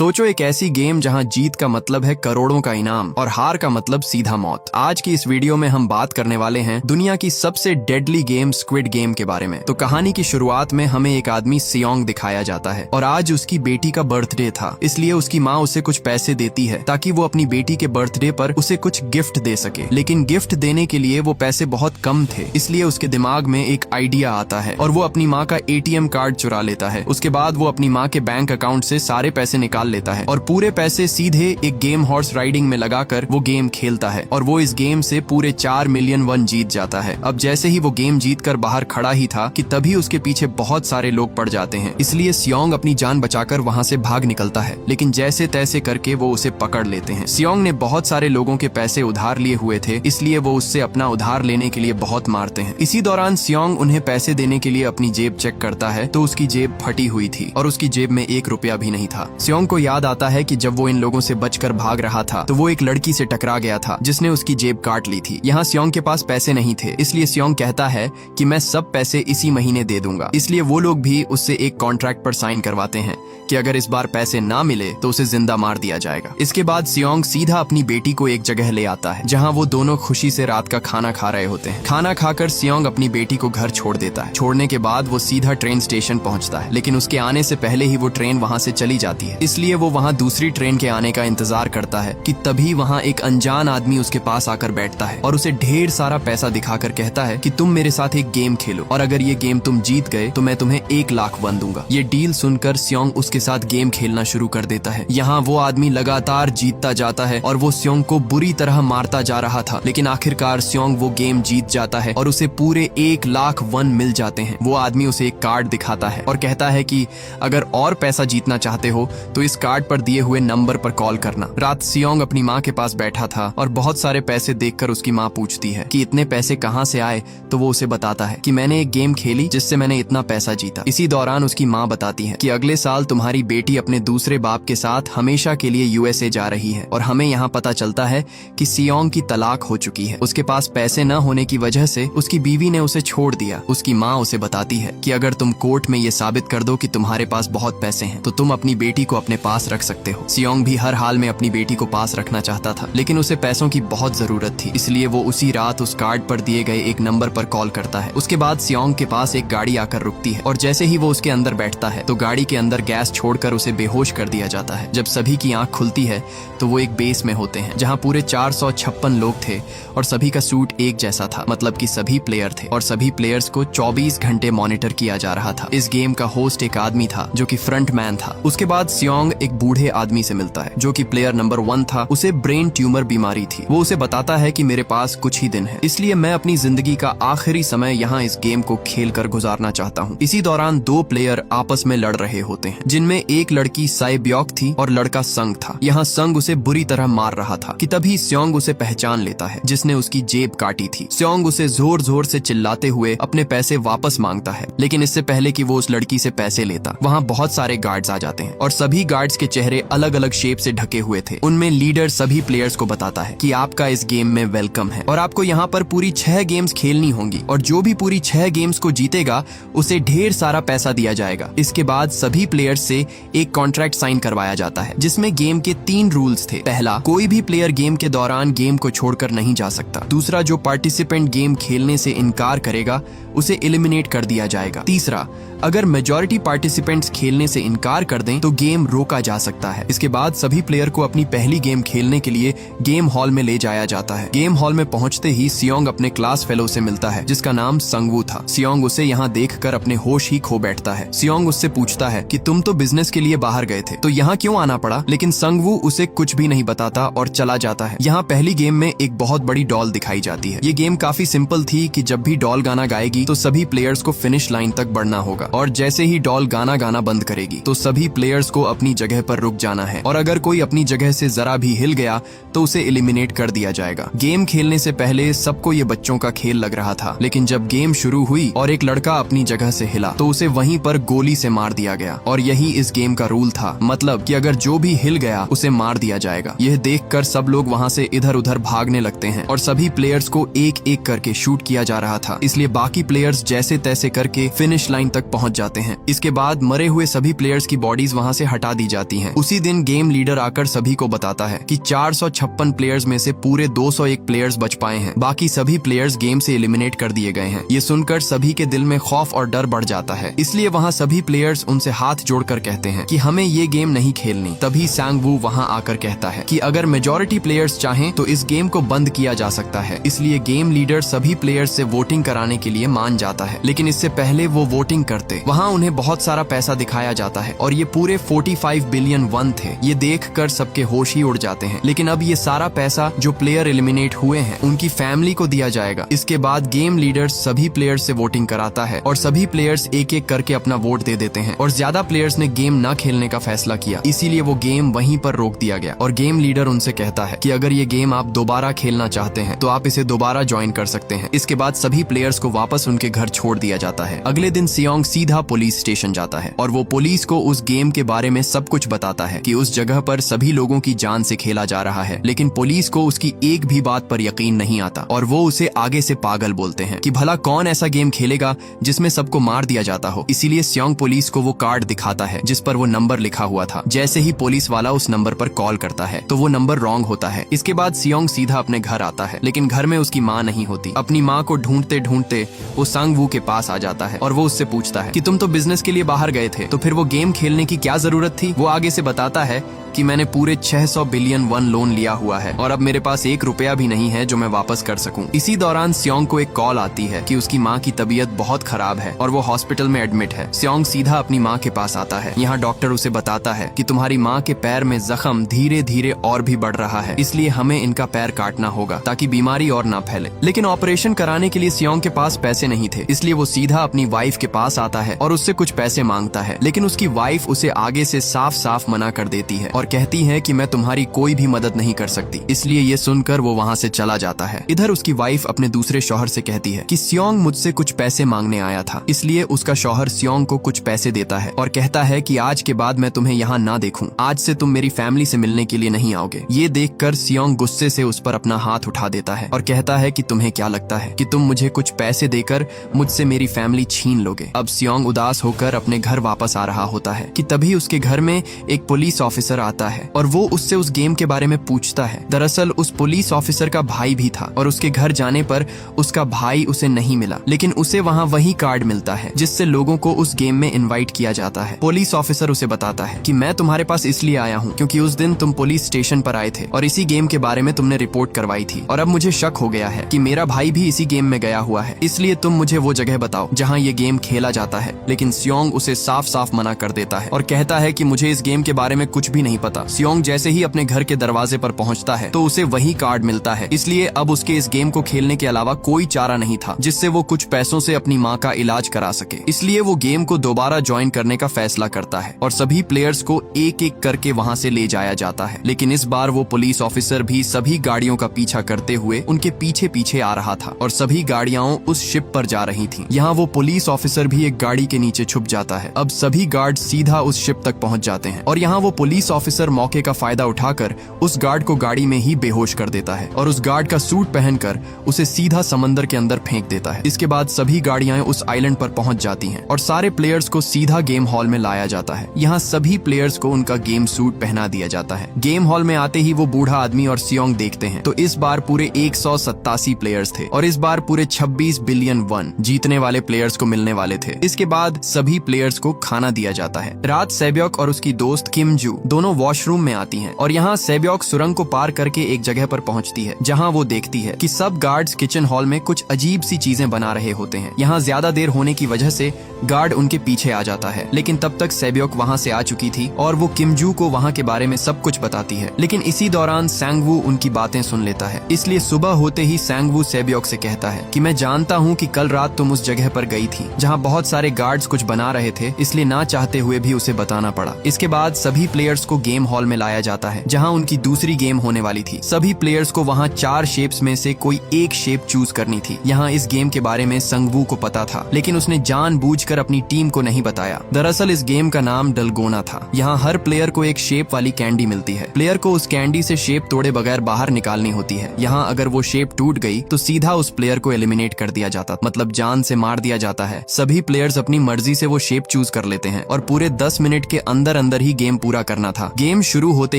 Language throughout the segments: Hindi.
सोचो एक ऐसी गेम जहां जीत का मतलब है करोड़ों का इनाम और हार का मतलब सीधा मौत। आज की इस वीडियो में हम बात करने वाले हैं दुनिया की सबसे डेडली गेम स्क्विड गेम के बारे में। तो कहानी की शुरुआत में हमें एक आदमी सियोंग दिखाया जाता है और आज उसकी बेटी का बर्थडे था, इसलिए उसकी माँ उसे कुछ पैसे देती है ताकि वो अपनी बेटी के बर्थडे पर उसे कुछ गिफ्ट दे सके। लेकिन गिफ्ट देने के लिए वो पैसे बहुत कम थे, इसलिए उसके दिमाग में एक आइडिया आता है और वो अपनी माँ का एटीएम कार्ड चुरा लेता है। उसके बाद वो अपनी माँ के बैंक अकाउंट से सारे पैसे निकाल लेता है और पूरे पैसे सीधे एक गेम हॉर्स राइडिंग में लगाकर वो गेम खेलता है और वो इस गेम से पूरे 4 मिलियन वन जीत जाता है। अब जैसे ही वो गेम जीत कर बाहर खड़ा ही था कि तभी उसके पीछे बहुत सारे लोग पड़ जाते हैं, इसलिए सियोंग अपनी जान बचाकर वहाँ से भाग निकलता है। लेकिन जैसे तैसे करके वो उसे पकड़ लेते हैं। सियोंग ने बहुत सारे लोगों के पैसे उधार लिए हुए थे, इसलिए वो उससे अपना उधार लेने के लिए बहुत मारते हैं। इसी दौरान सियोंग उन्हें पैसे देने के लिए अपनी जेब चेक करता है तो उसकी जेब फटी हुई थी और उसकी जेब में 1 रुपया भी नहीं था। सियोंग को याद आता है कि जब वो इन लोगों से बचकर भाग रहा था तो वो एक लड़की से टकरा गया था जिसने उसकी जेब काट ली थी। यहाँ सियोंग के पास पैसे नहीं थे, इसलिए सियोंग कहता है कि मैं सब पैसे इसी महीने दे दूंगा। इसलिए वो लोग भी उससे एक कॉन्ट्रैक्ट पर साइन करवाते हैं कि अगर इस बार पैसे ना मिले तो उसे जिंदा मार दिया जाएगा। इसके बाद सियोंग सीधा अपनी बेटी को एक जगह ले आता है जहाँ वो दोनों खुशी से रात का खाना खा रहे होते हैं। खाना खाकर सियोंग अपनी बेटी को घर छोड़ देता है। छोड़ने के बाद वो सीधा ट्रेन स्टेशन पहुँचता है, लेकिन उसके आने से पहले ही वो ट्रेन वहाँ से चली जाती है, इसलिए वो वहाँ दूसरी ट्रेन के आने का इंतजार करता है कि तभी वहाँ एक अनजान आदमी उसके पास आकर बैठता है और उसे ढेर सारा पैसा दिखाकर कहता है कि तुम मेरे साथ एक गेम खेलो और अगर ये गेम तुम जीत गए तो मैं तुम्हें 1 लाख वन दूंगा। ये डील सुनकर सियोंग उसके साथ गेम खेलना शुरू कर देता है। यहाँ वो आदमी लगातार जीतता जाता है और वो सियोंग को बुरी तरह मारता जा रहा था, लेकिन आखिरकार सियोंग वो गेम जीत जाता है और उसे पूरे 1 लाख वन मिल जाते हैं। वो आदमी उसे एक कार्ड दिखाता है और कहता है कि अगर और पैसा जीतना चाहते हो तो इस कार्ड पर दिए हुए नंबर पर कॉल करना। रात सियोंग अपनी माँ के पास बैठा था और बहुत सारे पैसे देखकर उसकी माँ पूछती है कि इतने पैसे कहाँ से आए, तो वो उसे बताता है कि मैंने एक गेम खेली जिससे मैंने इतना पैसा जीता। इसी दौरान उसकी माँ बताती है कि अगले साल तुम्हारी बेटी अपने दूसरे बाप के साथ हमेशा के लिए यूएसए जा रही है और हमें यहाँ पता चलता है कि सियोंग की तलाक हो चुकी है। उसके पास पैसे न होने की वजह से उसकी बीवी ने उसे छोड़ दिया। उसकी माँ उसे बताती है कि अगर तुम कोर्ट में ये साबित कर दो कि तुम्हारे पास बहुत पैसे हैं तो तुम अपनी बेटी को अपने पास रख सकते हो। सियोंग भी हर हाल में अपनी बेटी को पास रखना चाहता था, लेकिन उसे पैसों की बहुत जरूरत थी, इसलिए वो उसी रात उस कार्ड पर दिए गए एक नंबर पर कॉल करता है। उसके बाद सियोंग के पास एक गाड़ी आकर रुकती है और जैसे ही वो उसके अंदर बैठता है तो गाड़ी के अंदर गैस छोड़कर उसे बेहोश कर दिया जाता है। जब सभी की आंख खुलती है तो वो एक बेस में होते हैं जहाँ पूरे 456 लोग थे और सभी का सूट एक जैसा था, मतलब कि सभी प्लेयर थे और सभी प्लेयर्स को 24 घंटे मॉनिटर किया जा रहा था। इस गेम का होस्ट एक आदमी था जो कि फ्रंट मैन था। उसके बाद सियोंग एक बूढ़े आदमी से मिलता है जो कि प्लेयर नंबर 1 था। उसे ब्रेन ट्यूमर बीमारी थी। वो उसे बताता है कि मेरे पास कुछ ही दिन है, इसलिए मैं अपनी जिंदगी का आखिरी समय यहाँ इस गेम को खेल कर गुजारना चाहता हूँ। इसी दौरान 2 प्लेयर आपस में लड़ रहे होते हैं, जिनमें एक लड़की साइब्योक थी और लड़का संग था। यहाँ संग उसे बुरी तरह मार रहा था कि तभी सियोंग उसे पहचान लेता है जिसने उसकी जेब काटी थी। सियोंग उसे जोर जोर से चिल्लाते हुए अपने पैसे वापस मांगता है, लेकिन इससे पहले कि वो उस लड़की से पैसे लेता वहाँ बहुत सारे गार्ड्स आ जाते हैं और सभी गार्ड्स के चेहरे अलग अलग शेप से ढके हुए थे। उनमें लीडर सभी प्लेयर्स को बताता है कि आपका इस गेम में वेलकम है और आपको यहाँ पर पूरी 6 गेम्स खेलनी होंगी और जो भी पूरी 6 गेम्स को जीतेगा उसे ढेर सारा पैसा दिया जाएगा। इसके बाद सभी प्लेयर्स से एक कॉन्ट्रैक्ट साइन करवाया जाता है जिसमें गेम के 3 रूल्स थे। पहला, कोई भी प्लेयर गेम के दौरान गेम को छोड़कर नहीं जा सकता। दूसरा, जो पार्टिसिपेंट गेम खेलने से इनकार करेगा उसे एलिमिनेट कर दिया जाएगा। तीसरा, अगर मेजॉरिटी पार्टिसिपेंट्स खेलने से इनकार कर दें तो गेम रोका जा सकता है। इसके बाद सभी प्लेयर को अपनी पहली गेम खेलने के लिए गेम हॉल में ले जाया जाता है। गेम हॉल में पहुंचते ही सियोंग अपने क्लास फेलो से मिलता है जिसका नाम संगवू था। सियोंग उसे यहाँ देखकर अपने होश ही खो बैठता है। सियोंग उससे पूछता है कि तुम तो बिजनेस के लिए बाहर गए थे तो यहाँ क्यों आना पड़ा, लेकिन संगवू उसे कुछ भी नहीं बताता और चला जाता है। यहाँ पहली गेम में एक बहुत बड़ी डॉल दिखाई जाती है। ये गेम काफी सिंपल थी कि जब भी डॉल गाना गाएगी तो सभी प्लेयर्स को फिनिश लाइन तक बढ़ना होगा और जैसे ही डॉल गाना गाना बंद करेगी तो सभी प्लेयर्स को अपनी जगह पर रुक जाना है और अगर कोई अपनी जगह से जरा भी हिल गया तो उसे एलिमिनेट कर दिया जाएगा। गेम खेलने से पहले सबको ये बच्चों का खेल लग रहा था, लेकिन जब गेम शुरू हुई और एक लड़का अपनी जगह से हिला तो उसे वहीं पर गोली से मार दिया गया और यही इस गेम का रूल था, मतलब कि अगर जो भी हिल गया उसे मार दिया जाएगा। यह देखकर सब लोग वहाँ से इधर उधर भागने लगते हैं और सभी प्लेयर्स को एक एक करके शूट किया जा रहा था, इसलिए बाकी प्लेयर्स जैसे तैसे करके फिनिश लाइन तक पहुंच जाते हैं। इसके बाद मरे हुए सभी प्लेयर्स की बॉडीज वहां से हटा दी जाती हैं। उसी दिन गेम लीडर आकर सभी को बताता है कि 456 प्लेयर्स में से पूरे 201 प्लेयर्स बच पाए हैं, बाकी सभी प्लेयर्स गेम से एलिमिनेट कर दिए गए हैं। ये सुनकर सभी के दिल में खौफ और डर बढ़ जाता है। इसलिए वहाँ सभी प्लेयर्स उनसे हाथ जोड़कर कहते हैं कि हमें ये गेम नहीं खेलनी। तभी सांग वू वहाँ आकर कहता है कि अगर मेजॉरिटी प्लेयर्स चाहें तो इस गेम को बंद किया जा सकता है। इसलिए गेम लीडर सभी प्लेयर्स से वोटिंग कराने के लिए मान जाता है। लेकिन इससे पहले वो वोटिंग करते वहाँ उन्हें बहुत सारा पैसा दिखाया जाता है और ये पूरे 45 बिलियन वन थे। ये देखकर सबके होश ही उड़ जाते हैं। लेकिन अब ये सारा पैसा जो प्लेयर एलिमिनेट हुए हैं उनकी फैमिली को दिया जाएगा। इसके बाद गेम लीडर सभी प्लेयर्स से वोटिंग कराता है और सभी प्लेयर्स एक एक करके अपना वोट दे देते हैं और ज्यादा प्लेयर्स ने गेम न खेलने का फैसला किया। इसीलिए वो गेम वहीं पर रोक दिया गया और गेम लीडर उनसे कहता है कि अगर ये गेम आप दोबारा खेलना चाहते हैं तो आप इसे दोबारा ज्वाइन कर सकते हैं। इसके बाद सभी प्लेयर्स को वापस उनके घर छोड़ दिया जाता है। अगले दिन सियोंग सीधा पुलिस स्टेशन जाता है और वो पुलिस को उस गेम के बारे में सब कुछ बताता है कि उस जगह पर सभी लोगों की जान से खेला जा रहा है। लेकिन पुलिस को उसकी एक भी बात पर यकीन नहीं आता और वो उसे आगे से पागल बोलते हैं कि भला कौन ऐसा गेम खेलेगा जिसमें सबको मार दिया जाता हो। इसीलिए सियोंग पुलिस को वो कार्ड दिखाता है जिस पर वो नंबर लिखा हुआ था। जैसे ही पुलिस वाला उस नंबर पर कॉल करता है तो वो नंबर रॉन्ग होता है। इसके बाद सियोंग सीधा अपने घर आता है, लेकिन घर में उसकी माँ नहीं होती। अपनी माँ को ढूंढते ढूंढते वो सांग वू के पास आ जाता है और वो उससे पूछता है कि तुम तो बिजनेस के लिए बाहर गए थे, तो फिर वो गेम खेलने की क्या जरूरत थी। वो आगे से बताता है कि मैंने पूरे 600 बिलियन वन लोन लिया हुआ है और अब मेरे पास 1 रुपया भी नहीं है जो मैं वापस कर सकूं। इसी दौरान सियोंग को एक कॉल आती है कि उसकी माँ की तबीयत बहुत खराब है और वो हॉस्पिटल में एडमिट है। सियोंग सीधा अपनी माँ के पास आता है। यहाँ डॉक्टर उसे बताता है कि तुम्हारी माँ के पैर में जख्म धीरे धीरे और भी बढ़ रहा है, इसलिए हमें इनका पैर काटना होगा ताकि बीमारी और ना फैले। लेकिन ऑपरेशन कराने के लिए सियोंग के पास पैसे नहीं थे, इसलिए वो सीधा अपनी वाइफ के पास आता है और उससे कुछ पैसे मांगता है। लेकिन उसकी वाइफ उसे आगे से साफ साफ मना कर देती है और कहती है कि मैं तुम्हारी कोई भी मदद नहीं कर सकती। इसलिए ये सुनकर वो वहाँ से चला जाता है। इधर उसकी वाइफ अपने दूसरे शौहर से कहती है कि सियोंग मुझसे कुछ पैसे मांगने आया था। इसलिए उसका शौहर सियोंग को कुछ पैसे देता है और कहता है कि आज के बाद मैं तुम्हें यहाँ ना देखूं, आज से तुम मेरी फैमिली से मिलने के लिए नहीं आओगे। ये देखकर सियोंग गुस्से से उस पर अपना हाथ उठा देता है और कहता है कि तुम्हें क्या लगता है कि तुम मुझे कुछ पैसे देकर मुझसे मेरी फैमिली छीन लोगे। अब सियोंग उदास होकर अपने घर वापस आ रहा होता है कि तभी उसके घर में एक पुलिस ऑफिसर आता है और वो उससे उस गेम के बारे में पूछता है। दरअसल उस पुलिस ऑफिसर का भाई भी था और उसके घर जाने पर उसका भाई उसे नहीं मिला, लेकिन उसे वहाँ वही कार्ड मिलता है जिससे लोगों को उस गेम में इनवाइट किया जाता है। पुलिस ऑफिसर उसे बताता है कि मैं तुम्हारे पास इसलिए आया हूँ क्योंकि उस दिन तुम पुलिस स्टेशन पर आए थे और इसी गेम के बारे में तुमने रिपोर्ट करवाई थी और अब मुझे शक हो गया है कि मेरा भाई भी इसी गेम में गया हुआ है, इसलिए तुम मुझे वो जगह बताओ जहाँ ये गेम खेला जाता है। लेकिन सियोंग उसे साफ साफ मना कर देता है और कहता है कि मुझे इस गेम के बारे में कुछ भी नहीं पता। सियोंग जैसे ही अपने घर के दरवाजे पर पहुंचता है तो उसे वही कार्ड मिलता है, इसलिए अब उसके इस गेम को खेलने के अलावा कोई चारा नहीं था जिससे वो कुछ पैसों से अपनी माँ का इलाज करा सके। इसलिए वो गेम को दोबारा ज्वाइन करने का फैसला करता है और सभी प्लेयर्स को एक एक करके वहाँ से ले जाया जाता है। लेकिन इस बार वो पुलिस ऑफिसर भी सभी गाड़ियों का पीछा करते हुए उनके पीछे पीछे आ रहा था और सभी गाड़ियां उस शिप पर जा रही थीं। यहाँ वो पुलिस ऑफिसर भी एक गाड़ी के नीचे छुप जाता है। अब सभी गार्ड सीधा उस शिप तक पहुंच जाते हैं और यहाँ वो पुलिस ऑफिसर मौके का फायदा उठाकर उस गार्ड को गाड़ी में ही बेहोश कर देता है और उस गार्ड का सूट पहनकर उसे सीधा समंदर के अंदर फेंक देता है। इसके बाद सभी गाड़ियां उस आइलैंड पर पहुंच जाती हैं और सारे प्लेयर्स को सीधा गेम हॉल में लाया जाता है। यहाँ सभी प्लेयर्स को उनका गेम सूट पहना दिया जाता है। गेम हॉल में आते ही वो बूढ़ा आदमी और सियोंग देखते हैं तो इस बार पूरे 187 प्लेयर्स थे और इस बार पूरे 26 बिलियन वन जीतने वाले प्लेयर्स को मिलने वाले थे। इसके बाद सभी प्लेयर्स को खाना दिया जाता है। रात सेब्योक और उसकी दोस्त किम जू दोनों वॉशरूम में आती हैं और यहाँ सेब्योक सुरंग को पार करके एक जगह पर पहुंचती है जहाँ वो देखती है कि सब गार्ड्स किचन हॉल में कुछ अजीब सी चीजें बना रहे होते हैं। यहाँ ज्यादा देर होने की वजह से गार्ड उनके पीछे आ जाता है, लेकिन तब तक सेब्योक वहाँ से आ चुकी थी और वो किम जू को वहाँ के बारे में सब कुछ बताती है। लेकिन इसी दौरान सांग वू उनकी बातें सुन लेता है। इसलिए सुबह होते ही सांग वू सेब्योक से कहता है कि मैं जानता हूँ कि कल रात तुम उस जगह पर गई थी जहाँ बहुत सारे गार्ड्स कुछ बना रहे थे, इसलिए ना चाहते हुए भी उसे बताना पड़ा। इसके बाद सभी प्लेयर्स को गेम हॉल में लाया जाता है जहां उनकी दूसरी गेम होने वाली थी। सभी प्लेयर्स को वहां 4 शेप्स में से कोई एक शेप चूज करनी थी। यहाँ इस गेम के बारे में संगवू को पता था, लेकिन उसने जानबूझकर अपनी टीम को नहीं बताया। दरअसल इस गेम का नाम डलगोना था। यहाँ हर प्लेयर को एक शेप वाली कैंडी मिलती है। प्लेयर को उस कैंडी से शेप तोड़े बगैर बाहर निकालनी होती है। यहाँ अगर वो शेप टूट गई तो सीधा उस प्लेयर को एलिमिनेट कर दिया जाता, मतलब जान से मार दिया जाता है। सभी प्लेयर्स अपनी मर्जी से वो शेप चूज कर लेते हैं और पूरे 10 मिनट के अंदर अंदर ही गेम पूरा करना था। गेम शुरू होते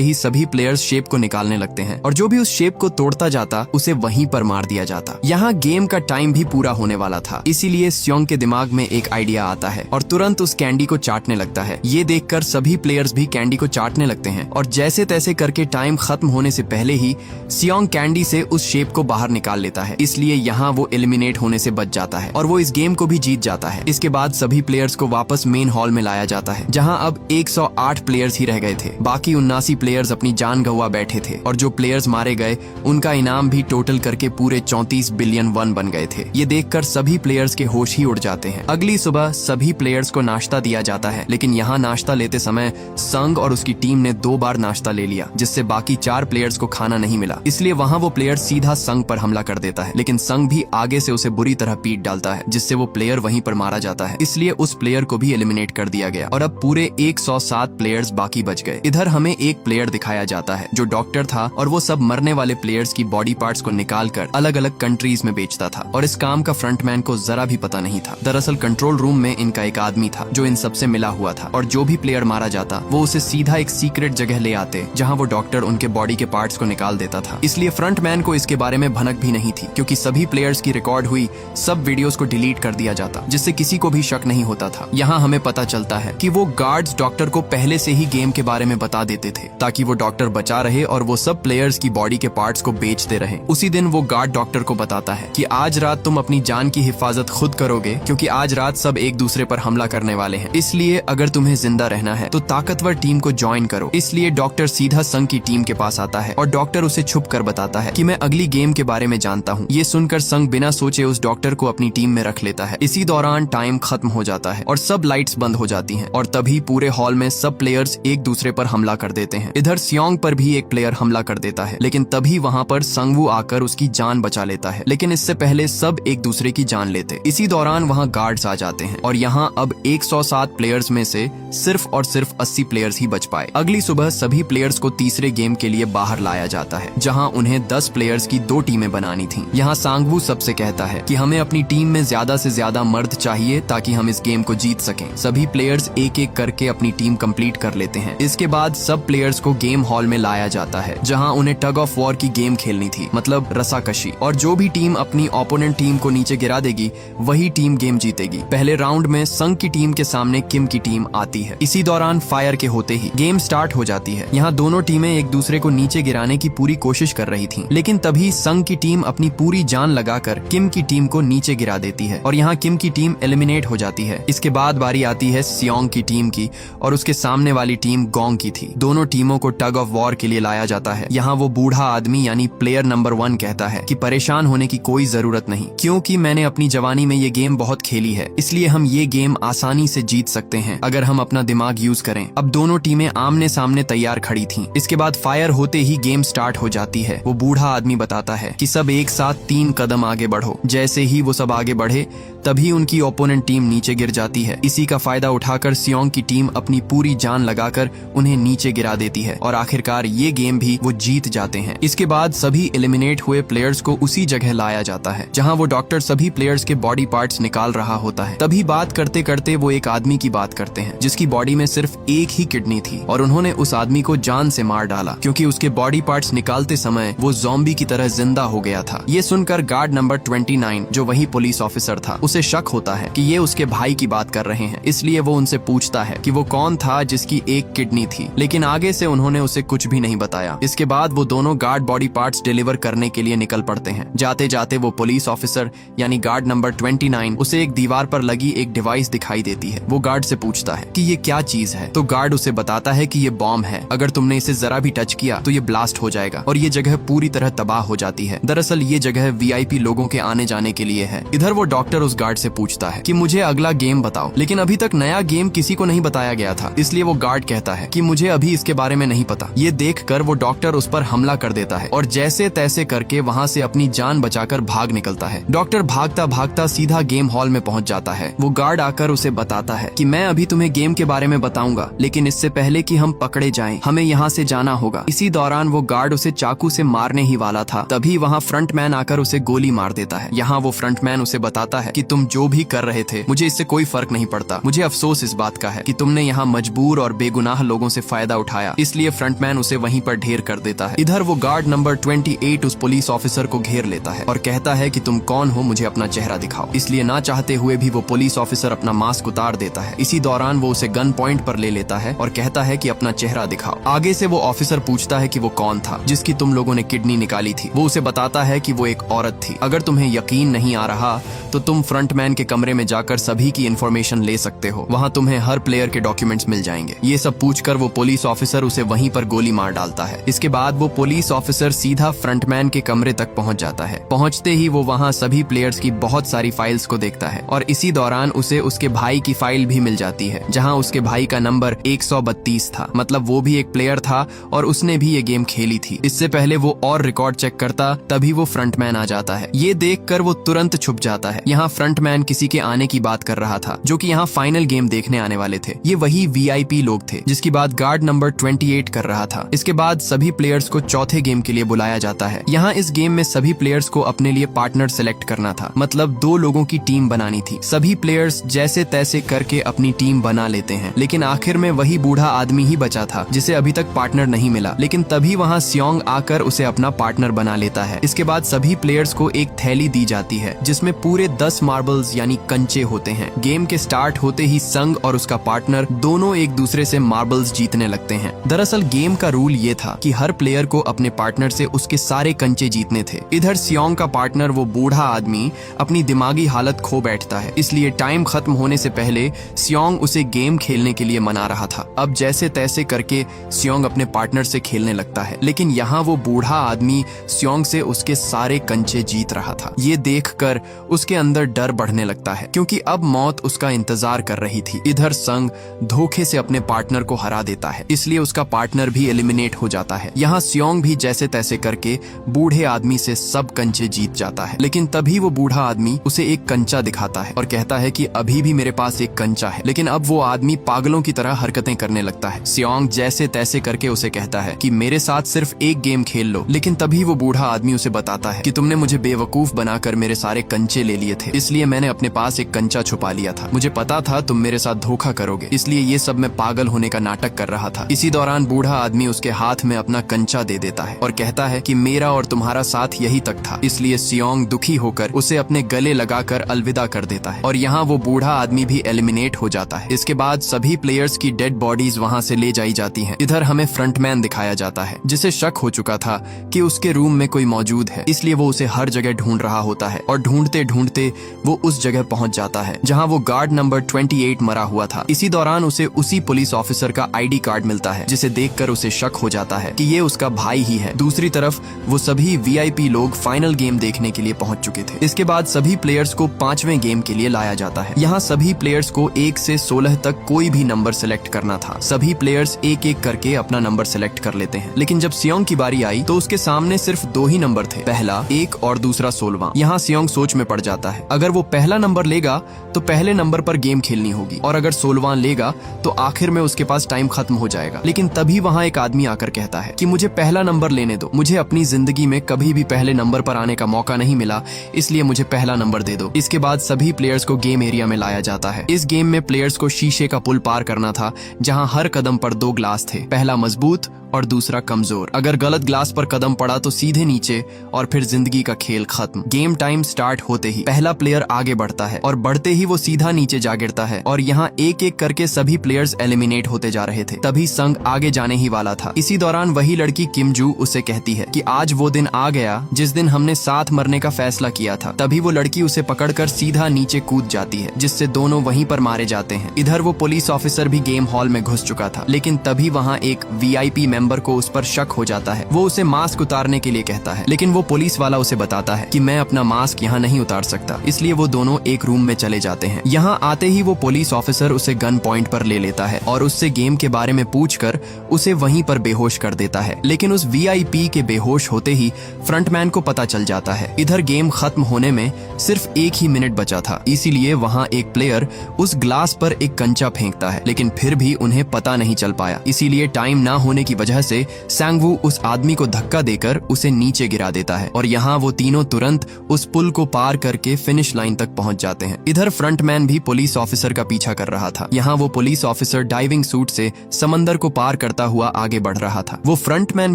ही सभी प्लेयर्स शेप को निकालने लगते हैं और जो भी उस शेप को तोड़ता जाता उसे वहीं पर मार दिया जाता। यहाँ गेम का टाइम भी पूरा होने वाला था, इसीलिए स्योंग के दिमाग में एक आइडिया आता है और तुरंत उस कैंडी को चाटने लगता है। ये देखकर सभी प्लेयर्स भी कैंडी को चाटने लगते हैं और जैसे तैसे करके टाइम खत्म होने से पहले ही स्योंग कैंडी से उस शेप को बाहर निकाल लेता है। इसलिए यहाँ वो एलिमिनेट होने से बच जाता है और वो इस गेम को भी जीत जाता है। इसके बाद सभी प्लेयर्स को वापस मेन हॉल में लाया जाता है जहाँ अब 108 प्लेयर्स ही रह गए थे। बाकी 79 प्लेयर्स अपनी जान गंवा बैठे थे और जो प्लेयर्स मारे गए उनका इनाम भी टोटल करके पूरे 34 बिलियन वन बन गए थे। ये देखकर सभी प्लेयर्स के होश ही उड़ जाते हैं। अगली सुबह सभी प्लेयर्स को नाश्ता दिया जाता है, लेकिन यहाँ नाश्ता लेते समय संग और उसकी टीम ने 2 बार नाश्ता ले लिया, जिससे बाकी 4 प्लेयर्स को खाना नहीं मिला। इसलिए वहाँ वो प्लेयर सीधा संग पर हमला कर देता है, लेकिन संग भी आगे से उसे बुरी तरह पीट डालता है, जिससे वो प्लेयर वहीं पर मारा जाता है। इसलिए उस प्लेयर को भी एलिमिनेट कर दिया गया और अब पूरे 107 प्लेयर्स बाकी बच गए। इधर हमें एक प्लेयर दिखाया जाता है जो डॉक्टर था और वो सब मरने वाले प्लेयर्स की बॉडी पार्ट्स को निकालकर अलग अलग कंट्रीज में बेचता था और इस काम का फ्रंटमैन को जरा भी पता नहीं था। दरअसल कंट्रोल रूम में इनका एक आदमी था जो इन सबसे मिला हुआ था और जो भी प्लेयर मारा जाता वो उसे सीधा एक सीक्रेट जगह ले आते जहाँ वो डॉक्टर उनके बॉडी के पार्ट्स को निकाल देता था। इसलिए फ्रंटमैन को इसके बारे में भनक भी नहीं थी, क्योंकि सभी प्लेयर्स की रिकॉर्ड हुई सब वीडियोस को डिलीट कर दिया जाता, जिससे किसी को भी शक नहीं होता था। यहाँ हमें पता चलता है कि वो गार्ड्स डॉक्टर को पहले से ही गेम के बारे में बता देते थे ताकि वो डॉक्टर बचा रहे और वो सब प्लेयर्स की बॉडी के पार्ट्स को बेचते रहे। उसी दिन वो गार्ड डॉक्टर को बताता है कि आज रात तुम अपनी जान की हिफाजत खुद करोगे, क्योंकि आज रात सब एक दूसरे पर हमला करने वाले हैं। इसलिए अगर तुम्हें जिंदा रहना है तो ताकतवर टीम को ज्वाइन करो। इसलिए डॉक्टर सीधा संग की टीम के पास आता है और डॉक्टर उसे छुप कर बताता है कि मैं अगली गेम के बारे में जानता हूँ। ये सुनकर संग बिना सोचे उस डॉक्टर को अपनी टीम में रख लेता है। इसी दौरान टाइम खत्म हो जाता है और सब लाइट्स बंद हो जाती हैं और तभी पूरे हॉल में सब प्लेयर्स एक दूसरे पर हमला कर देते हैं। इधर स्योंग पर भी एक प्लेयर हमला कर देता है, लेकिन तभी वहाँ पर संगवू आकर उसकी जान बचा लेता है, लेकिन इससे पहले सब एक दूसरे की जान लेते। इसी दौरान वहाँ गार्ड्स आ जाते हैं और यहाँ अब 107 प्लेयर्स में से सिर्फ और सिर्फ 80 प्लेयर्स ही बच पाए। अगली सुबह सभी प्लेयर्स को तीसरे गेम के लिए बाहर लाया जाता है जहाँ उन्हें 10 प्लेयर्स की 2 टीमें बनानी थी। यहाँ सांगवू सबसे कहता है कि हमें अपनी टीम में ज्यादा से ज्यादा मर्द चाहिए ताकि हम इस गेम को जीत सकें। सभी प्लेयर्स एक एक करके अपनी टीम कंप्लीट कर लेते हैं। इसके बाद सब प्लेयर्स को गेम हॉल में लाया जाता है जहाँ उन्हें टग ऑफ वॉर की गेम खेलनी थी, मतलब रस्साकशी, और जो भी टीम अपनी ओपोनेंट टीम को नीचे गिरा देगी वही टीम गेम जीतेगी। पहले राउंड में संग की टीम के सामने किम की टीम आती है। इसी दौरान फायर के होते ही गेम स्टार्ट हो जाती है। यहाँ दोनों टीमें एक दूसरे को नीचे गिराने की पूरी कोशिश कर रही थी, लेकिन तभी संग की टीम अपनी पूरी जान लगाकर किम की टीम को नीचे गिरा देती है और यहाँ किम की टीम एलिमिनेट हो जाती है। इसके बाद बारी आती है स्योंग की टीम की और उसके सामने वाली टीम गोंग की थी। दोनों टीमों को टग ऑफ वॉर के लिए लाया जाता है। यहाँ वो बूढ़ा आदमी यानी प्लेयर नंबर 1 कहता है कि परेशान होने की कोई जरूरत नहीं, क्योंकि मैंने अपनी जवानी में ये गेम बहुत खेली है, इसलिए हम ये गेम आसानी से जीत सकते हैं अगर हम अपना दिमाग यूज करें। अब दोनों टीमें आमने सामने तैयार खड़ी थीं। इसके बाद फायर होते ही गेम स्टार्ट हो जाती है। वो बूढ़ा आदमी बताता है कि सब एक साथ 3 कदम आगे बढ़ो। जैसे ही वो सब आगे बढ़े तभी उनकी ओपोनेंट टीम नीचे गिर जाती है। इसी का फायदा उठाकर स्योंग की टीम अपनी पूरी जान लगाकर उन्हें नीचे गिरा देती है और आखिरकार ये गेम भी वो जीत जाते हैं। इसके बाद सभी एलिमिनेट हुए प्लेयर्स को उसी जगह लाया जाता है जहां वो डॉक्टर सभी प्लेयर्स के बॉडी पार्ट्स निकाल रहा होता है। तभी बात करते करते वो एक आदमी की बात करते हैं जिसकी बॉडी में सिर्फ एक ही किडनी थी और उन्होंने उस आदमी को जान से मार डाला क्योंकि उसके बॉडी पार्ट्स निकालते समय वो ज़ॉम्बी की तरह जिंदा हो गया था। ये सुनकर गार्ड नंबर 29 जो वही पुलिस ऑफिसर था उसे शक होता है कि ये उसके भाई की बात कर रहे हैं, इसलिए वो उनसे पूछता है कि वो कौन था जिसकी एक किडनी थी, लेकिन आगे से उन्होंने उसे कुछ भी नहीं बताया। इसके बाद वो दोनों गार्ड बॉडी पार्ट्स डिलीवर करने के लिए निकल पड़ते हैं। जाते जाते वो पुलिस ऑफिसर यानी गार्ड नंबर 29 उसे एक दीवार पर लगी एक डिवाइस दिखाई देती है। वो गार्ड से पूछता है कि ये क्या चीज है, तो गार्ड उसे बताता है कि ये बॉम्ब है, अगर तुमने इसे जरा भी टच किया तो ये ब्लास्ट हो जाएगा और ये जगह पूरी तरह तबाह हो जाती है। दरअसल ये जगह VIP लोगों के आने जाने के लिए है। इधर वो डॉक्टर उस गार्ड से पूछता है कि मुझे अगला गेम बताओ, लेकिन अभी तक नया गेम किसी को नहीं बताया गया था, इसलिए वो गार्ड कहता है कि मुझे अभी इसके बारे में नहीं पता। ये देखकर वो डॉक्टर उस पर हमला कर देता है और जैसे तैसे करके वहाँ से अपनी जान बचाकर भाग निकलता है। डॉक्टर भागता भागता सीधा गेम हॉल में पहुँच जाता है। वो गार्ड आकर उसे बताता है कि मैं अभी तुम्हें गेम के बारे में बताऊंगा, लेकिन इससे पहले कि हम पकड़े जाएं, हमें यहाँ से जाना होगा। इसी दौरान वो गार्ड उसे चाकू से मारने ही वाला था, तभी वहाँ फ्रंटमैन आकर उसे गोली मार देता है। यहाँ वो फ्रंटमैन उसे बताता है कि तुम जो भी कर रहे थे मुझे इससे कोई फर्क नहीं पड़ता। मुझे अफसोस इस बात का है कि तुमने यहाँ मजबूर और बेगुनाह लोगों से फायदा उठाया, इसलिए फ्रंटमैन उसे वहीं पर ढेर कर देता है। इधर वो गार्ड नंबर 28 उस पुलिस ऑफिसर को घेर लेता है और कहता है कि तुम कौन हो, मुझे अपना चेहरा दिखाओ। इसलिए ना चाहते हुए भी वो पुलिस ऑफिसर अपना मास्क उतार देता है। इसी दौरान वो उसे गन पॉइंट पर ले लेता है और कहता है कि अपना चेहरा दिखाओ। आगे से वो ऑफिसर पूछता है कि वो कौन था जिसकी तुम लोगों ने किडनी निकाली थी। वो उसे बताता है कि वो एक औरत थी। अगर तुम्हें यकीन नहीं आ रहा तो तुम फ्रंटमैन के कमरे में जाकर सभी की इन्फॉर्मेशन ले सकते हो, वहाँ तुम्हें हर प्लेयर के डॉक्यूमेंट्स मिल जाएंगे। ये सब पूछकर वो पुलिस ऑफिसर उसे वहीं पर गोली मार डालता है। इसके बाद वो पुलिस ऑफिसर सीधा फ्रंटमैन के कमरे तक पहुंच जाता है। पहुंचते ही वो वहाँ सभी प्लेयर्स की बहुत सारी फाइल्स को देखता है और इसी दौरान उसे उसके भाई की फाइल भी मिल जाती है, जहाँ उसके भाई का नंबर 132 था। मतलब वो भी एक प्लेयर था और उसने भी ये गेम खेली थी। इससे पहले वो और रिकॉर्ड चेक करता तभी वो फ्रंटमैन आ जाता है। ये देखकर वो तुरंत छुप जाता है। यहाँ फ्रंटमैन किसी के आने की बात कर रहा था जो कि यहाँ फाइनल गेम देखने आने वाले थे। ये वही VIP लोग थे जिसकी बात गार्ड नंबर 28 कर रहा था। इसके बाद सभी प्लेयर्स को चौथे गेम के लिए बुलाया जाता है। यहाँ इस गेम में सभी प्लेयर्स को अपने लिए पार्टनर सेलेक्ट करना था, मतलब 2 लोगों की टीम बनानी थी। सभी प्लेयर्स जैसे तैसे करके अपनी टीम बना लेते हैं, लेकिन आखिर में वही बूढ़ा आदमी ही बचा था जिसे अभी तक पार्टनर नहीं मिला। लेकिन तभी वहाँ सियोंग आकर उसे अपना पार्टनर बना लेता है। इसके बाद सभी प्लेयर्स को एक थैली दी जाती है जिसमें पूरे 10 मार्बल्स यानी कंचे होते हैं। गेम के स्टार्ट होते ही संग और उसका पार्टनर दोनों एक दूसरे से मार्बल्स जीतने लगते हैं। दरअसल गेम का रूल ये था कि हर प्लेयर को अपने पार्टनर से उसके सारे कंचे जीतने थे। इधर सियोंग का पार्टनर वो बूढ़ा आदमी अपनी दिमागी हालत खो बैठता है, इसलिए टाइम खत्म होने से पहले सियोंग उसे गेम खेलने के लिए मना रहा था। अब जैसे तैसे करके सियोंग अपने पार्टनर से खेलने लगता है, लेकिन यहाँ वो बूढ़ा आदमी सियोंग से उसके सारे कंचे जीत रहा था। ये देखकर उसके अंदर डर बढ़ने लगता है क्योंकि अब मौत उसका इंतजार कर रही थी। इधर संग धोखे से अपने पार्टनर को हरा देता है, इसलिए उसका पार्टनर भी एलिमिनेट हो जाता है। यहाँ सियोंग भी जैसे तैसे करके बूढ़े आदमी से सब कंचे जीत जाता है, लेकिन तभी वो बूढ़ा आदमी उसे एक कंचा दिखाता है और कहता है कि अभी भी मेरे पास एक कंचा है। लेकिन अब वो आदमी पागलों की तरह हरकतें करने लगता है। सियोंग जैसे तैसे करके उसे कहता है कि मेरे साथ सिर्फ एक गेम खेल लो, लेकिन तभी वो बूढ़ा आदमी उसे बताता है कि तुमने मुझे बेवकूफ बनाकर मेरे सारे कंचे ले लिए थे, इसलिए मैंने अपने पास एक कंचा छुपा लिया था। मुझे पता था तुम मेरे साथ धोखा करोगे, इसलिए ये सब मैं पागल होने का नाटक कर रहा था। इसी दौरान बूढ़ा आदमी उसके हाथ में अपना कंचा दे देता है और कहता है कि मेरा और तुम्हारा साथ यही तक था। इसलिए सियोंग दुखी होकर उसे अपने गले लगाकर अलविदा कर देता है और यहाँ वो बूढ़ा आदमी भी एलिमिनेट हो जाता है। इसके बाद सभी प्लेयर्स की डेड बॉडीज वहाँ से ले जाई जाती हैं। इधर हमें फ्रंटमैन दिखाया जाता है जिसे शक हो चुका था कि उसके रूम में कोई मौजूद है, इसलिए वो उसे हर जगह ढूंढ रहा होता है और ढूंढते ढूंढते वो उस जगह पहुंच जाता है जहां वो गार्ड नंबर 28 मरा हुआ था। इसी दौरान उसे उसी पुलिस ऑफिसर का ID कार्ड मिलता है जिसे देखकर उसे शक हो जाता है कि ये उसका भाई ही है। दूसरी तरफ वो सभी VIP लोग फाइनल गेम देखने के लिए पहुंच चुके थे। इसके बाद सभी प्लेयर्स को 5वें गेम के लिए लाया जाता है। यहाँ सभी प्लेयर्स को 1 से 16 तक कोई भी नंबर सेलेक्ट करना था। सभी प्लेयर्स एक एक करके अपना नंबर सेलेक्ट कर लेते हैं, लेकिन जब सियोंग की बारी आई तो उसके सामने सिर्फ 2 ही नंबर थे, पहला 1 और दूसरा 16वां। यहाँ सियोंग सोच में पड़ जाता है, अगर वो पहला नंबर लेगा तो पहले नंबर पर गेम खेलनी होगी और अगर 16वां लेगा तो आखिर में उसके पास टाइम खत्म हो जाएगा। लेकिन तभी वहाँ एक आदमी आकर कहता है कि मुझे पहला नंबर लेने दो, मुझे अपनी जिंदगी में कभी भी पहले नंबर पर आने का मौका नहीं मिला, इसलिए मुझे पहला नंबर दे दो। इसके बाद सभी प्लेयर्स को गेम एरिया में लाया जाता है। इस गेम में प्लेयर्स को शीशे का पुल पार करना था जहाँ हर कदम पर 2 ग्लास थे, पहला मजबूत और दूसरा कमजोर। अगर गलत ग्लास पर कदम पड़ा तो सीधे नीचे और फिर जिंदगी का खेल खत्म। गेम टाइम स्टार्ट होते ही पहला प्लेयर आगे बढ़ता है और बढ़ते ही वो सीधा नीचे जा गिरता है और यहाँ एक एक करके सभी प्लेयर्स एलिमिनेट होते जा रहे थे। तभी संग आगे जाने ही वाला था। इसी दौरान वही लड़की किम जू उसे कहती है कि आज वो दिन आ गया जिस दिन हमने साथ मरने का फैसला किया था। तभी वो लड़की उसे पकड़कर सीधा नीचे कूद जाती है, जिससे दोनों वहीं पर मारे जाते हैं। इधर वो पुलिस ऑफिसर भी गेम हॉल में घुस चुका था, लेकिन तभी वहाँ एक VIP मेंबर को उस पर शक हो जाता है। वो उसे मास्क उतारने के लिए कहता है, लेकिन वो पुलिस वाला उसे बताता है कि मैं अपना मास्क यहाँ नहीं उतार सकता। इसलिए वो दोनों एक रूम में चले जाते हैं। यहाँ आते ही वो पुलिस ऑफिसर उसे गन पॉइंट पर ले लेता है और उससे गेम के बारे में पूछकर उसे वहीं पर बेहोश कर देता है। लेकिन उस वीआईपी के बेहोश होते ही फ्रंटमैन को पता चल जाता है इधर गेम खत्म होने में सिर्फ 1 ही मिनट बचा था। इसीलिए वहाँ एक प्लेयर उस ग्लास पर एक कंचा फेंकता है, लेकिन फिर भी उन्हें पता नहीं चल पाया। इसीलिए टाइम ना होने की वजह से सांगवू उस आदमी को धक्का देकर उसे नीचे गिरा देता है और यहाँ वो तीनों तुरंत उस पुल को पार करके फिनिश लाइन तक पहुंच जाते हैं। इधर फ्रंटमैन भी पुलिस ऑफिसर का पीछा कर रहा था। यहाँ वो पुलिस ऑफिसर डाइविंग सूट से समंदर को पार करता हुआ आगे बढ़ रहा था। वो फ्रंटमैन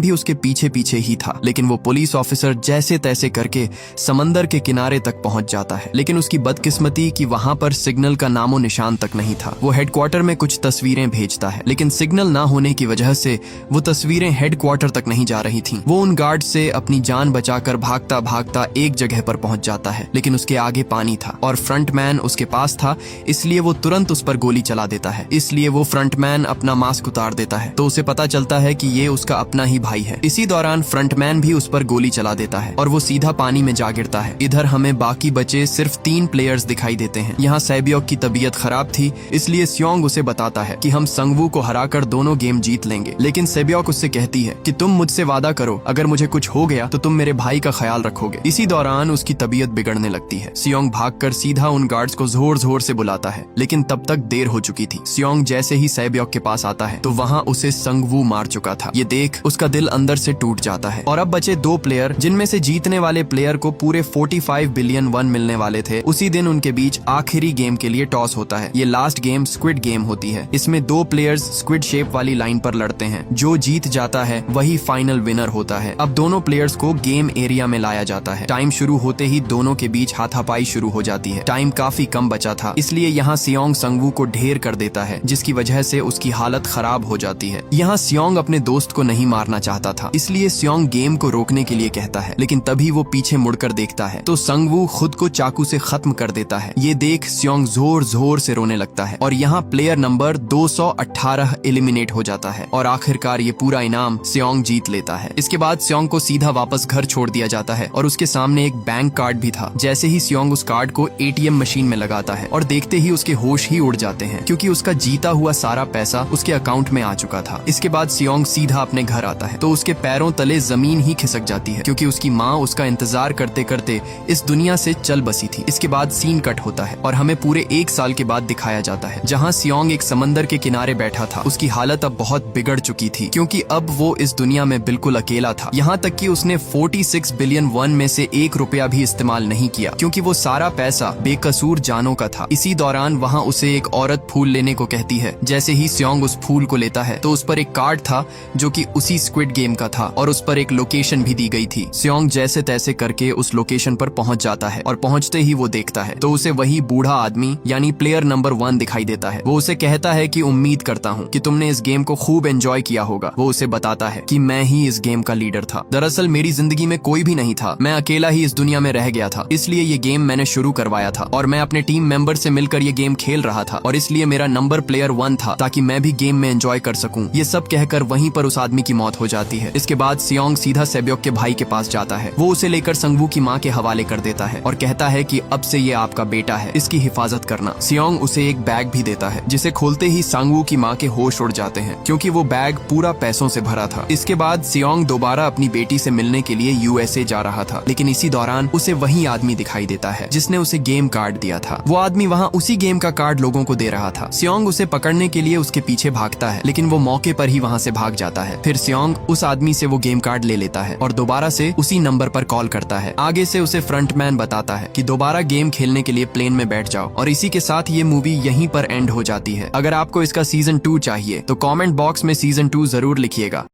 भी उसके पीछे पीछे ही था, लेकिन वो पुलिस ऑफिसर जैसे तैसे करके समंदर के किनारे तक पहुंच जाता है। लेकिन उसकी बदकिस्मती कि वहां पर सिग्नल का नामो निशान तक नहीं था। वो हेडक्वार्टर में कुछ तस्वीरें भेजता है, लेकिन सिग्नल ना होने की वजह से वो तस्वीरें हेडक्वार्टर तक नहीं जा रही थीं। वो उन गार्ड से अपनी जान बचाकर भागता भागता एक जगह पर पहुंच जाता है, लेकिन उसके आगे पानी था और फ्रंटमैन उसके पास था, इसलिए वो तुरंत उस पर गोली चला देता है। इसलिए वो फ्रंटमैन अपना मास्क उतार देता है तो उसे पता चलता है कि ये उसका अपना ही भाई है। इसी दौरान फ्रंटमैन भी उस पर गोली चला देता है और वो सीधा पानी में जा गिरता है। इधर हमें बाकी बचे सिर्फ 3 प्लेयर्स दिखाई देते हैं। यहाँ सैबियोक की तबीयत खराब थी, इसलिए स्योंग उसे बताता है कि हम संगवू को हराकर दोनों गेम जीत लेंगे। लेकिन सैबियोक उससे कहती है कि तुम मुझसे वादा करो, अगर मुझे कुछ हो गया तो तुम मेरे भाई का ख्याल रखोगे। इसी दौरान उसकी तबीयत बिगड़ने लगती है। स्योंग भागकर सीधा उन गार्ड्स को जोर जोर से बुलाता है, लेकिन तब तक देर हो चुकी थी। स्योंग जैसे ही सैबियोक के पास आता है तो वहाँ उसे संगवू मार चुका था। ये देख उसका दिल अंदर से टूट जाता है। और अब बचे 2 प्लेयर, जिनमें से जीतने वाले प्लेयर को पूरे 45 बिलियन वन मिलने वाले थे। उसी दिन उनके बीच आखिरी गेम के लिए टॉस होता है। ये लास्ट गेम स्क्विड गेम होती है। इसमें 2 प्लेयर्स स्क्विड शेप वाली लाइन पर लड़ते हैं। जो जीत जाता है वही फाइनल विनर होता है। अब दोनों प्लेयर्स को गेम एरिया में लाया जाता है। टाइम शुरू होते ही दोनों के बीच हाथापाई शुरू हो जाती है। टाइम काफी कम बचा था, इसलिए यहाँ सियोंग संगवू को ढेर कर देता है, जिसकी वजह से उसकी हालत खराब हो जाती है। यहाँ सियोंग अपने दोस्त को नहीं मारना चाहता था, इसलिए सियोंग गेम को रोकने के लिए कहता है, लेकिन तभी वो पीछे मुड़कर देखता है तो संगवू खुद को चाकू से खत्म कर देता है। ये देख सियोंग जोर जोर से रोने लगता है और यहाँ प्लेयर नंबर 218 एलिमिनेट हो जाता है और आखिरकार ये पूरा इनाम सियोंग जीत लेता है। इसके बाद सियोंग को सीधा वापस घर छोड़ दिया जाता है और उसके सामने एक बैंक कार्ड भी था। जैसे ही सियोंग उस कार्ड को एटीएम मशीन में लगाता है और देखते ही उसके होश ही उड़ जाते हैं, क्योंकि उसका जीता हुआ सारा पैसा उसके अकाउंट में आ चुका था। इसके बाद सियोंग सीधा अपने घर आता है तो उसके पैरों तले जमीन ही खिसक जाती है, क्योंकि उसकी माँ उसका इंतजार करते करते इस दुनिया से चल बसी थी। इसके बाद सीन कट होता है और हमें पूरे 1 साल के बाद दिखाया जाता है, जहाँ सियोंग एक समंदर के किनारे बैठा था। उसकी हालत अब बहुत बिगड़ चुकी थी, क्योंकि अब वो इस दुनिया में बिल्कुल अकेला था। यहाँ तक कि उसने 46 बिलियन वन में से 1 रुपया भी इस्तेमाल नहीं किया, क्योंकि वो सारा पैसा बेकसूर जानों का था। इसी दौरान वहाँ उसे एक औरत फूल लेने को कहती है। जैसे ही सियोंग उस फूल को लेता है तो उस पर एक कार्ड था जो कि उसी स्क्विड गेम का था और उस पर एक लोकेशन भी दी गई थी। सियोंग जैसे तैसे करके उस लोकेशन पर पहुंच जाता है और पहुंचते ही वो देखता है तो उसे वही बूढ़ा आदमी यानी प्लेयर नंबर 1 दिखाई देता है। वो उसे कहता है कि उम्मीद करता हूँ कि तुमने इस गेम को खूब एंजॉय किया होगा। वो उसे बताता है कि मैं ही इस गेम का लीडर था। दरअसल मेरी जिंदगी में कोई भी नहीं था, मैं अकेला ही इस दुनिया में रह गया था, इसलिए ये गेम मैंने शुरू करवाया था और मैं अपने टीम मेंबर से मिलकर ये गेम खेल रहा था और इसलिए मेरा नंबर प्लेयर 1 था, ताकि मैं भी गेम में एंजॉय कर सकूं। ये सब कहकर वहीं पर उस आदमी की मौत हो जाती है। इसके बाद सियोंग सीधा सैबियोक के भाई के पास जाता है। वो उसे लेकर संगवू की माँ के हवाले कर देता है और कहता है कि अब से ये आपका बेटा है, इसकी हिफाजत करना। सियोंग उसे एक बैग भी देता है, जिसे खोलते ही संगवू की माँ के होश उड़ जाते हैं, क्योंकि वो बैग पूरा पैसों से भरा था। इसके बाद सियोंग दोबारा अपनी बेटी से मिलने के लिए यूएसए जा रहा था, लेकिन इसी दौरान उसे वही आदमी दिखाई देता है जिसने उसे गेम कार्ड दिया था। वो आदमी वहाँ उसी गेम का कार्ड लोगों को दे रहा था। सियोंग उसे पकड़ने के लिए उसके पीछे भागता है, लेकिन वो मौके पर ही वहाँ से भाग जाता है। फिर सियोंग उस आदमी से वो गेम कार्ड ले लेता है और दोबारा से उसी नंबर पर कॉल करता है। आगे से उसे फ्रंटमैन बताता है कि दोबारा गेम खेलने के लिए प्लेन में बैठ जाओ। और इसी के साथ ये मूवी यहीं पर एंड हो जाती है। अगर आपको इसका सीजन 2 चाहिए तो कमेंट बॉक्स में सीजन 2 जरूर लिखिएगा।